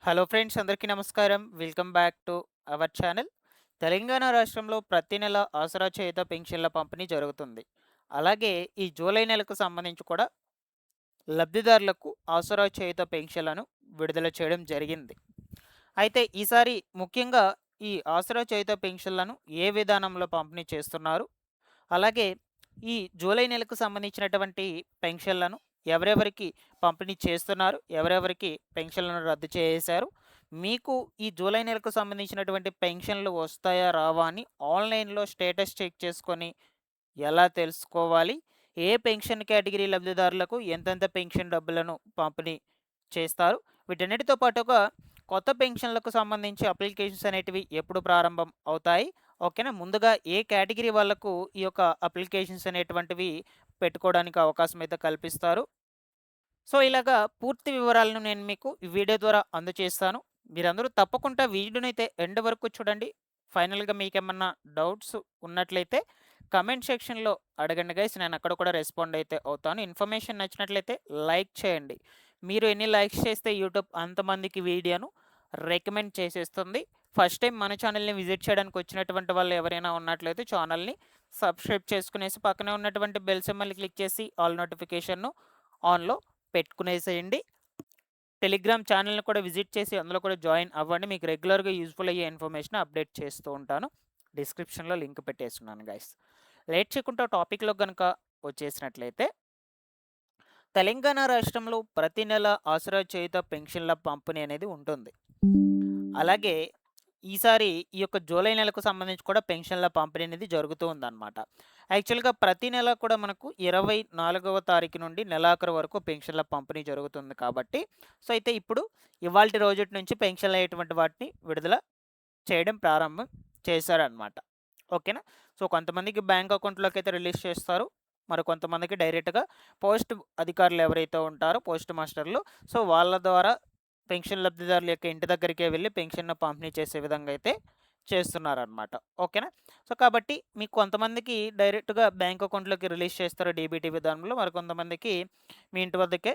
Hello friends, అందరికీ నమస్కారం. Welcome back to our channel. Telangana రాష్ట్రంలో ప్రతి నెల ఆసరా చేయుత పెన్షన్ల పంపిణీ జరుగుతుంది. అలాగే ఈ జూలై నెలకు సంబంధించి కూడా లబ్ధిదారులకు ఆసరా చేయుత పెన్షన్లను విడుదల చేయడం జరిగింది. అయితే ఈసారి ముఖ్యంగా ఈ ఆసరా చేయుత పెన్షన్లను ఏ విధానంలో పంపిణీ చేస్తున్నారు? అలాగే ఈ జూలై నెలకు సంబంధించినటువంటి పెన్షన్లను ఎవరెవరికి పంపిణీ చేస్తున్నారు? ఎవరెవరికి పెన్షన్లను రద్దు చేశారు? మీకు ఈ జూలై నెలకు సంబంధించినటువంటి పెన్షన్లు వస్తాయా? రావా? అని ఆన్‌లైన్‌లో స్టేటస్ చెక్ చేసుకొని ఎలా తెలుసుకోవాలి? ఏ పెన్షన్ కేటగిరీ లబ్ధిదారులకు ఎంతెంత పెన్షన్ డబ్బులను పంపిణీ చేస్తారు? వీటన్నిటితో పాటుగా కొత్త పెన్షన్లకు సంబంధించి అప్లికేషన్స్ అనేటివి ఎప్పుడు ప్రారంభం అవుతాయి? ఓకేనా. ముందుగా ఏ కేటగిరీ వాళ్ళకు ఈ యొక్క అప్లికేషన్స్ అనేటువంటివి పెట్టుకోవడానికి అవకాశం అయితే కల్పిస్తారు. సో, ఇలాగా పూర్తి వివరాలను నేను మీకు ఈ వీడియో ద్వారా అందజేస్తాను. మీరందరూ తప్పకుండా వీడియోనైతే ఎండ్ వరకు చూడండి. ఫైనల్‌గా మీకేమన్నా డౌట్స్ ఉన్నట్లయితే కమెంట్ సెక్షన్‌లో అడగండి గైస్. నేను అక్కడ కూడా రెస్పాండ్ అయితే అవుతాను. ఇన్ఫర్మేషన్ నచ్చినట్లయితే లైక్ చేయండి. మీరు ఎన్ని లైక్స్ చేస్తే యూట్యూబ్ అంతమందికి వీడియోను రికమెండ్ చేసేస్తుంది. ఫస్ట్ టైం మన ఛానల్‌ని విజిట్ చేయడానికి వచ్చినటువంటి వాళ్ళు ఎవరైనా ఉన్నట్లయితే ఛానల్‌ని సబ్స్క్రైబ్ చేసుకునేసి పక్కనే ఉన్నటువంటి బెల్ సింబల్‌ని క్లిక్ చేసి ఆల్ నోటిఫికేషన్‌ను ఆన్‌లో పెట్టుకునేసేయండి. టెలిగ్రామ్ ఛానల్‌ని కూడా విజిట్ చేసి అందులో కూడా జాయిన్ అవ్వండి. మీకు రెగ్యులర్‌గా యూజ్‌ఫుల్ అయ్యే ఇన్ఫర్మేషన్ అప్డేట్ చేస్తూ ఉంటాను. డిస్క్రిప్షన్‌లో లింక్ పెట్టేస్తున్నాను గైస్. లేట్ చేయకుండా టాపిక్‌లోకి గనుక వచ్చేసినట్లయితే, తెలంగాణ రాష్ట్రంలో ప్రతి నెల ఆసరా చేయుత పెన్షన్ల పంపిణీ అనేది ఉంటుంది. అలాగే ఈసారి ఈ యొక్క జూలై నెలకు సంబంధించి కూడా పెన్షన్ల పంపిణీ అనేది జరుగుతూ ఉందన్నమాట. యాక్చువల్‌గా ప్రతి నెల కూడా మనకు 24వ తారీఖు నుండి నెలాఖరు వరకు పెన్షన్ల పంపిణీ జరుగుతుంది కాబట్టి, సో, అయితే ఇప్పుడు ఇవాల్టి రోజుటి నుంచి పెన్షన్‌లయ్యేటువంటి వాటిని విడుదల చేయడం ప్రారంభం చేశారనమాట. ఓకేనా. సో, కొంతమందికి బ్యాంక్ అకౌంట్‌లోకైతే రిలీజ్ చేస్తారు. మరి కొంతమందికి డైరెక్ట్‌గా పోస్ట్ అధికారులు ఎవరైతే ఉంటారో పోస్ట్ మాస్టర్‌లు, సో, వాళ్ళ ద్వారా పెన్షన్ లబ్ధిదారుల యొక్క ఇంటి దగ్గరికే వెళ్లి పెన్షన్‌ను పంపిణీ చేసే విధంగా అయితే చేస్తున్నారనమాట. ఓకేనా. సో, కాబట్టి మీకు కొంతమందికి డైరెక్ట్‌గా బ్యాంక్ అకౌంట్‌లోకి రిలీజ్ చేస్తారు డీబీటీ విధానంలో. మరికొంతమందికి మీ ఇంటి వద్దకే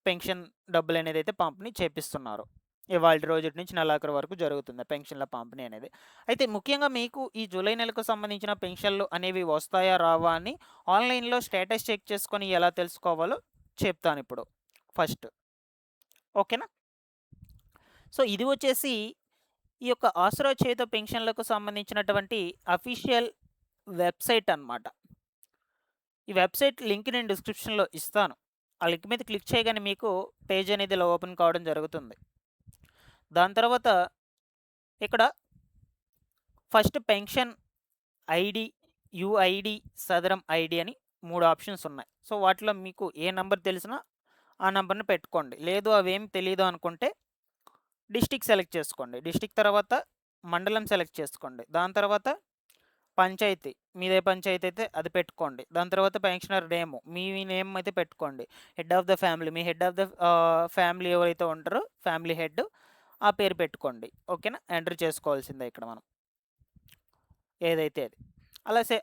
పెన్షన్ డబ్బులనేదైతే పంపిణీ చేపిస్తున్నారు. ఇవాల్టి రోజుటి నుంచి నెలాఖరు వరకు జరుగుతుంది పెన్షన్ల పంపిణీ అనేది. అయితే ముఖ్యంగా మీకు ఈ జూలై నెలకు సంబంధించిన పెన్షన్లు అనేవి వస్తాయా? రావా? అని ఆన్‌లైన్‌లో స్టేటస్ చెక్ చేసుకొని ఎలా తెలుసుకోవాలో చెప్తానిప్పుడు ఫస్ట్. ఓకేనా. సో, ఇది వచ్చేసి ఈ యొక్క ఆసరా చేయుత పెన్షన్లకు సంబంధించినటువంటి అఫీషియల్ వెబ్‌సైట్ అన్నమాట. ఈ వెబ్‌సైట్ లింక్ నేను డిస్క్రిప్షన్‌లో ఇస్తాను. ఆ లింక్ మీద క్లిక్ చేయగానే మీకు పేజ్ అనేది ఇలా ఓపెన్ కావడం జరుగుతుంది. దాని తర్వాత ఇక్కడ ఫస్ట్ పెన్షన్ ఐడీ, యూఐడీ, సదరం ఐడీ అని 3 ఆప్షన్స్ ఉన్నాయి. సో, వాటిలో మీకు ఏ నంబర్ తెలిసినా ఆ నంబర్‌ని పెట్టుకోండి. లేదు అవేమి తెలీదు అనుకుంటే డిస్ట్రిక్ట్ సెలెక్ట్ చేసుకోండి. డిస్ట్రిక్ట్ తర్వాత మండలం సెలెక్ట్ చేసుకోండి. దాని తర్వాత పంచాయతీ, మీదే పంచాయతీ అయితే అది పెట్టుకోండి. దాని తర్వాత పెన్షనర్ నేము, మీ నేమ్ అయితే పెట్టుకోండి. Head of the family, me head of the family ఎవరైతే ఉంటారో ఫ్యామిలీ హెడ్ ఆ పేరు పెట్టుకోండి. ఓకేనా. ఎంటర్ చేసుకోవాల్సిందే ఇక్కడ మనం ఏదైతే అది.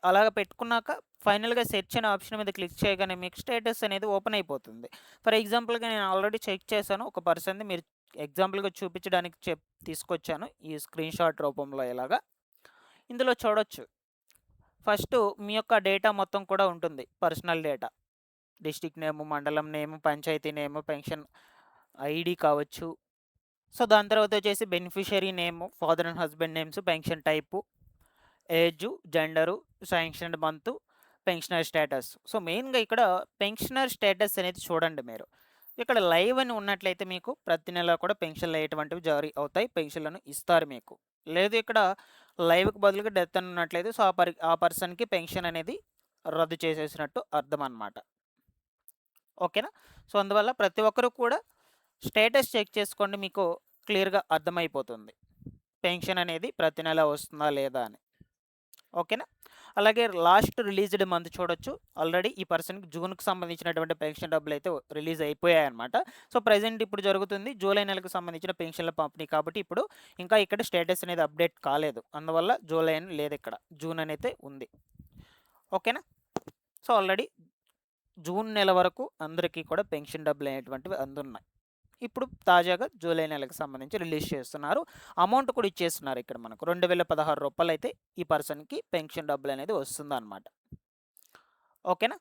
అలాగ పెట్టుకున్నాక ఫైనల్‌గా సెర్చ్ అనే ఆప్షన్ మీద క్లిక్ చేయగానే మీకు స్టేటస్ అనేది ఓపెన్ అయిపోతుంది. ఫర్ ఎగ్జాంపుల్‌గా నేను ఆల్రెడీ చెక్ చేశాను. ఒక పర్సన్‌ది మీరు ఎగ్జాంపుల్‌గా చూపించడానికి తీసుకొచ్చాను. ఈ స్క్రీన్‌షాట్ రూపంలో ఇలాగా. ఇందులో చూడొచ్చు. ఫస్టు మీ యొక్క డేటా మొత్తం కూడా ఉంటుంది. Personal data. డిస్ట్రిక్ట్ నేము, మండలం నేము, పంచాయతీ నేము, పెన్షన్ ఐడీ కావచ్చు. సో, దాని తర్వాత వచ్చేసి beneficiary name, father and husband names, pension type, age, gender, sanctioned month, pensioner status. So, మెయిన్‌గా ఇక్కడ పెన్షనర్ స్టేటస్ అనేది చూడండి మీరు. ఇక్కడ లైవ్ అని ఉన్నట్లయితే మీకు ప్రతి నెల కూడా పెన్షన్‌లు అయ్యేటువంటివి జారీ అవుతాయి. పెన్షన్‌లను ఇస్తారు మీకు. లేదు ఇక్కడ లైవ్‌కి బదులుగా డెత్ అని ఉన్నట్లయితే సో, ఆ పర్సన్‌కి పెన్షన్ అనేది రద్దు చేసేసినట్టు అర్థం అనమాట. ఓకేనా. సో, అందువల్ల ప్రతి ఒక్కరు కూడా స్టేటస్ చెక్ చేసుకోండి. మీకు క్లియర్‌గా అర్థమైపోతుంది. పెన్షన్ అనేది ప్రతి నెల వస్తుందా లేదా అని. ఓకేనా. అలాగే లాస్ట్ రిలీజ్డ్ మంత్ చూడొచ్చు. ఆల్రెడీ ఈ పర్సన్‌కి జూన్‌కి సంబంధించినటువంటి పెన్షన్ డబ్బులైతే రిలీజ్ అయిపోయాయన్నమాట. సో, ప్రెజెంట్ ఇప్పుడు జరుగుతుంది జూలై నెలకు సంబంధించిన పెన్షన్ల పంపిణీ కాబట్టి ఇప్పుడు ఇంకా ఇక్కడ స్టేటస్ అనేది అప్డేట్ కాలేదు. అందువల్ల జూలై అని లేదిక్కడ. జూన్ అనైతే ఉంది. ఓకేనా. సో, ఆల్రెడీ జూన్ నెల వరకు అందరికీ కూడా పెన్షన్ డబ్బులనేటువంటివి అందున్నాయి. ఇప్పుడు తాజాగా జూలై నెలకు సంబంధించి రిలీజ్ చేస్తున్నారు. అమౌంట్ కూడా ఇచ్చేస్తున్నారు ఇక్కడ మనకు. రూ. 2016 అయితే ఈ పర్సన్‌కి పెన్షన్ డబ్బులనేది వస్తుందనమాట. ఓకేనా?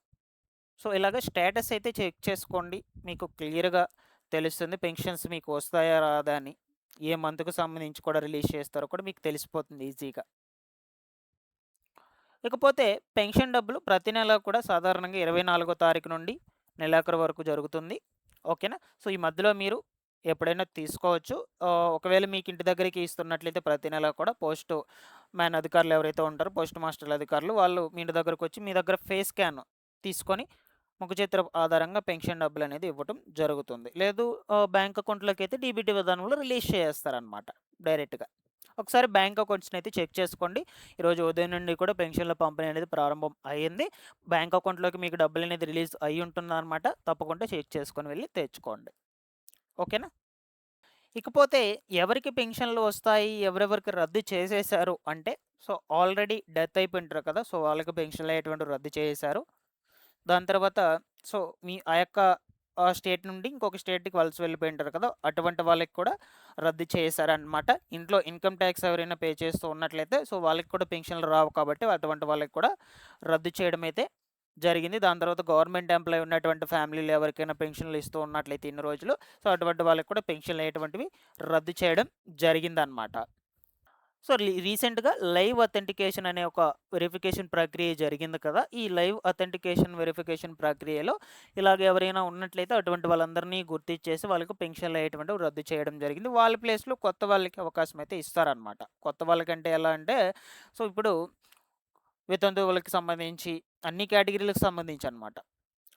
సో, ఇలాగ స్టేటస్ అయితే చెక్ చేసుకోండి. మీకు క్లియర్‌గా తెలుస్తుంది. పెన్షన్స్ మీకు వస్తాయా? రాదా? అని. ఏ మంత్‌కు సంబంధించి కూడా రిలీజ్ చేస్తారో కూడా మీకు తెలిసిపోతుంది ఈజీగా. ఇకపోతే పెన్షన్ డబ్బులు ప్రతి నెల కూడా సాధారణంగా 24 తారీఖు నుండి నెలాఖరు వరకు జరుగుతుంది. ఓకేనా? సో, ఈ మధ్యలో మీరు ఎప్పుడైనా తీసుకోవచ్చు. ఒకవేళ మీకు ఇంటి దగ్గరికి ఇస్తున్నట్లయితే ప్రతి నెల కూడా పోస్ట్ మ్యాన్ అధికారులు ఎవరైతే ఉంటారో, పోస్ట్ మాస్టర్ల అధికారులు వాళ్ళు మీ ఇంటి దగ్గరకొచ్చి మీ దగ్గర ఫేస్ స్కాన్ తీసుకొని ముఖ చిత్రం ఆధారంగా పెన్షన్ డబ్బులనేది ఇవ్వటం జరుగుతుంది. లేదు బ్యాంక్ అకౌంట్‌లోకైతే డీబీటీ విధానంలో రిలీజ్ చేసేస్తారనమాట డైరెక్ట్‌గా. ఒకసారి బ్యాంక్ అకౌంట్స్‌నైతే చెక్ చేసుకోండి. ఈరోజు ఉదయం నుండి కూడా పెన్షన్ల పంపిణీ అనేది ప్రారంభం అయ్యింది. బ్యాంక్ అకౌంట్‌లోకి మీకు డబ్బులనేది రిలీజ్ అయ్యి ఉంటుందనమాట. తప్పకుండా చెక్ చేసుకొని వెళ్లి తెచ్చుకోండి. ఓకేనా? ఇకపోతే ఎవరికి పెన్షన్‌లు వస్తాయి? ఎవరెవరికి రద్దు చేసేశారు అంటే, సో, ఆల్రెడీ డెత్ అయిపోయుంటారు కదా! సో, వాళ్ళకి పెన్షన్‌లనేటువంటివి రద్దు చేసేశారు. దాని తర్వాత సో, మీ ఆ యొక్క స్టేట్ నుండి ఇంకొక స్టేట్‌కి వలస వెళ్ళిపోయుంటారు కదా! అటువంటి వాళ్ళకి కూడా రద్దు చేశారనమాట. ఇంట్లో ఇన్‌కమ్ టాక్స్ ఎవరైనా పే చేస్తూ ఉన్నట్లయితే సో, వాళ్ళకి కూడా పెన్షన్‌లు రావు కాబట్టి అటువంటి వాళ్ళకి కూడా రద్దు చేయడం అయితే జరిగింది. దాని తర్వాత గవర్నమెంట్ ఎంప్లాయీ ఉన్నటువంటి ఫ్యామిలీలో ఎవరికైనా పెన్షన్‌లు ఇస్తూ ఉన్నట్లయితే ఇన్ని రోజులు సో, అటువంటి వాళ్ళకి కూడా పెన్షన్‌లు అనేటువంటివి రద్దు చేయడం జరిగిందనమాట. సో, రీసెంట్‌గా లైవ్ అథెంటికేషన్ అనే ఒక వెరిఫికేషన్ ప్రక్రియ జరిగింది కదా! ఈ లైవ్ అథెంటికేషన్ వెరిఫికేషన్ ప్రక్రియలో ఇలాగ ఎవరైనా ఉన్నట్లయితే అటువంటి వాళ్ళందరినీ గుర్తించేసి వాళ్ళకి పెన్షన్‌లు అనేటువంటివి రద్దు చేయడం జరిగింది. వాళ్ళ ప్లేస్‌లో కొత్త వాళ్ళకి అవకాశం అయితే ఇస్తారనమాట. కొత్త వాళ్ళకంటే ఎలా అంటే సో, ఇప్పుడు వితంతువులకి సంబంధించి అన్ని కేటగిరీలకు సంబంధించి అనమాట.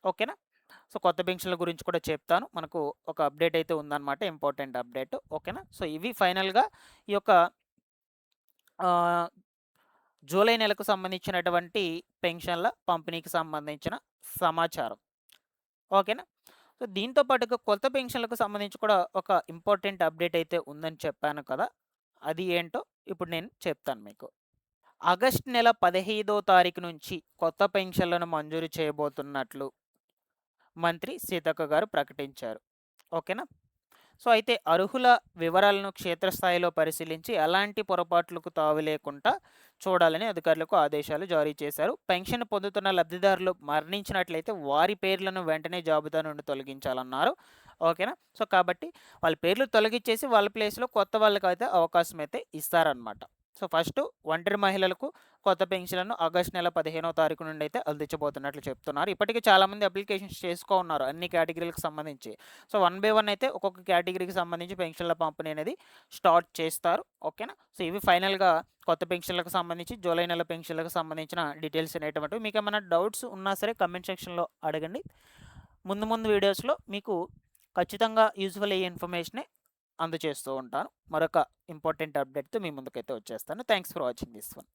ఓకేనా? సో, కొత్త పెన్షన్‌ల గురించి కూడా చెప్తాను. మనకు ఒక అప్డేట్ అయితే ఉందనమాట. Important update. ఓకేనా? సో, ఇవి ఫైనల్‌గా ఈ యొక్క ఆహ్, జూలై నెలకు సంబంధించినటువంటి పెన్షన్ల పంపిణీకి సంబంధించిన సమాచారం. ఓకేనా? సో, దీంతో పాటుగా కొత్త పెన్షన్‌లకు సంబంధించి కూడా ఒక ఇంపార్టెంట్ అప్డేట్ అయితే ఉందని చెప్పాను కదా! అది ఏంటో ఇప్పుడు నేను చెప్తాను మీకు. ఆగస్టు నెల 15వ తారీఖు నుంచి కొత్త పెన్షన్‌లను మంజూరు చేయబోతున్నట్లు మంత్రి సీతక్క గారు ప్రకటించారు. ఓకేనా? సో, అయితే అర్హుల వివరాలను క్షేత్రస్థాయిలో పరిశీలించి ఎలాంటి పొరపాట్లకు తావు లేకుండా చూడాలని అధికారులకు ఆదేశాలు జారీ చేశారు. పెన్షన్ పొందుతున్న లబ్ధిదారులు మరణించినట్లయితే వారి పేర్లను వెంటనే జాబితా నుండి తొలగించాలన్నారు. ఓకేనా? సో, కాబట్టి వాళ్ళ పేర్లు తొలగించేసి వాళ్ళ ప్లేస్‌లో కొత్త వాళ్ళకైతే అవకాశం అయితే ఇస్తారనమాట. సో, ఫస్టు ఒంటరి మహిళలకు కొత్త పెన్షన్‌లను ఆగస్టు నెల 15వ తారీఖు నుండి అయితే అందించబోతున్నట్లు చెప్తున్నారు. ఇప్పటికే చాలామంది అప్లికేషన్స్ చేసుకో ఉన్నారు అన్ని కేటగిరీలకు సంబంధించి. సో, వన్ బై వన్ అయితే ఒక్కొక్క కేటగిరీకి సంబంధించి పెన్షన్ల పంపిణీ అనేది స్టార్ట్ చేస్తారు. ఓకేనా? సో, ఇవి ఫైనల్‌గా కొత్త పెన్షన్‌లకు సంబంధించి జూలై నెల పెన్షన్‌లకు సంబంధించిన డీటెయిల్స్ అనేటువంటివి. మీకేమైనా డౌట్స్ ఉన్నా సరే కామెంట్ సెక్షన్‌లో అడగండి. ముందు ముందు వీడియోస్‌లో మీకు ఖచ్చితంగా యూజ్‌ఫుల్ అయ్యే ఇన్ఫర్మేషనే అందజేస్తూ ఉంటాను. మరొక ఇంపార్టెంట్ అప్డేట్‌తో మీ ముందుకైతే వచ్చేస్తాను. Thanks for watching this one.